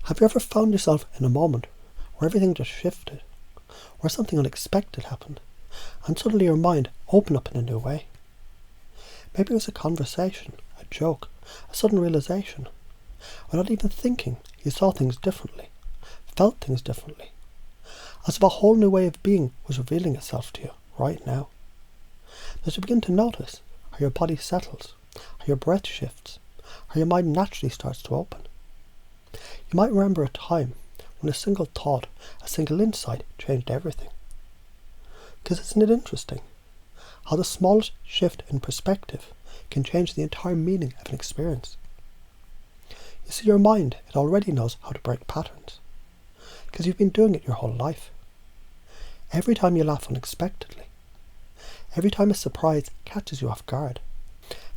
Have you ever found yourself in a moment where everything just shifted, where something unexpected happened, and suddenly your mind opened up in a new way? Maybe it was a conversation, a joke, a sudden realization. Without even thinking, you saw things differently, felt things differently, as if a whole new way of being was revealing itself to you right now. As you begin to notice how your body settles, how your breath shifts, how your mind naturally starts to open. You might remember a time when a single thought, a single insight changed everything. Because isn't it interesting how the smallest shift in perspective can change the entire meaning of an experience? You see, your mind, it already knows how to break patterns, because you've been doing it your whole life. Every time you laugh unexpectedly, every time a surprise catches you off guard,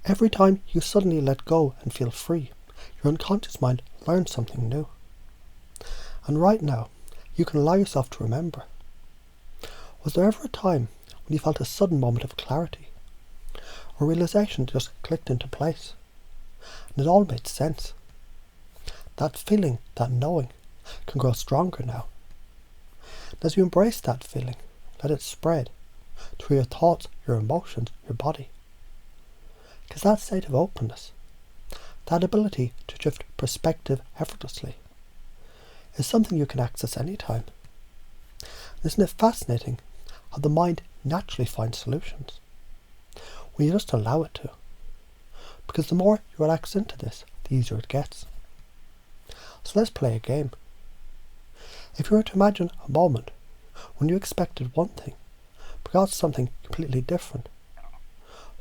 every time you suddenly let go and feel free, your unconscious mind learns something new. And right now, you can allow yourself to remember. Was there ever a time when you felt a sudden moment of clarity, or realization just clicked into place, and it all made sense? That feeling, that knowing, can grow stronger now. And as you embrace that feeling, let it spread through your thoughts, your emotions, your body. Because that state of openness, that ability to shift perspective effortlessly, is something you can access anytime. Isn't it fascinating how the mind naturally finds solutions when you just allow it to? Because the more you relax into this, the easier it gets. So let's play a game. If you were to imagine a moment when you expected one thing, but got something completely different,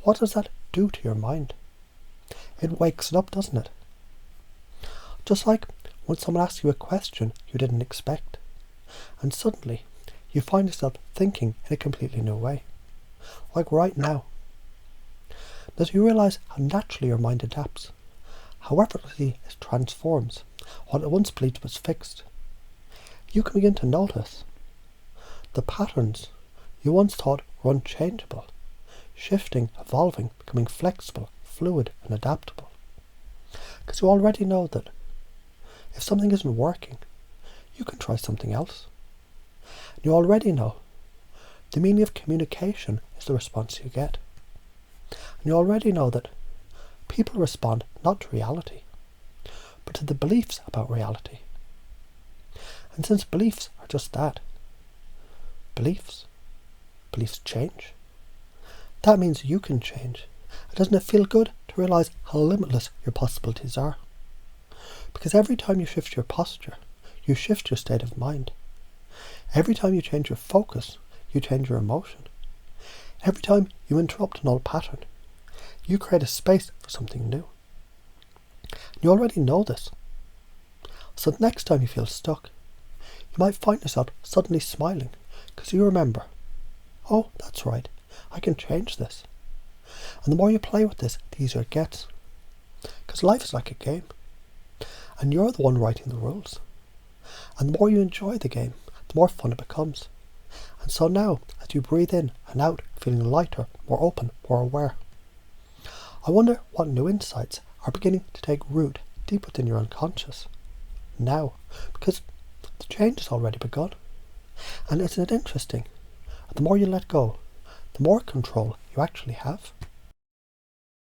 what does that do to your mind? It wakes it up, doesn't it? Just like when someone asks you a question you didn't expect, and suddenly you find yourself thinking in a completely new way, like right now. As you realise how naturally your mind adapts, how effortlessly it transforms what it once believed was fixed, you can begin to notice the patterns you once thought were unchangeable, shifting, evolving, becoming flexible, fluid and adaptable. Because you already know that if something isn't working, you can try something else. You already know the meaning of communication is the response you get. And you already know that people respond not to reality, but to the beliefs about reality. And since beliefs are just that, beliefs change. That means you can change. And doesn't it feel good to realise how limitless your possibilities are? Because every time you shift your posture, you shift your state of mind. Every time you change your focus, you change your emotion. Every time you interrupt an old pattern, you create a space for something new. You already know this. So the next time you feel stuck, you might find yourself suddenly smiling because you remember, oh, that's right, I can change this. And the more you play with this, the easier it gets. Because life is like a game, and you're the one writing the rules. And the more you enjoy the game, the more fun it becomes. And so now, as you breathe in and out, feeling lighter, more open, more aware, I wonder what new insights are beginning to take root deep within your unconscious now, because the change has already begun. And isn't it interesting? The more you let go, the more control you actually have.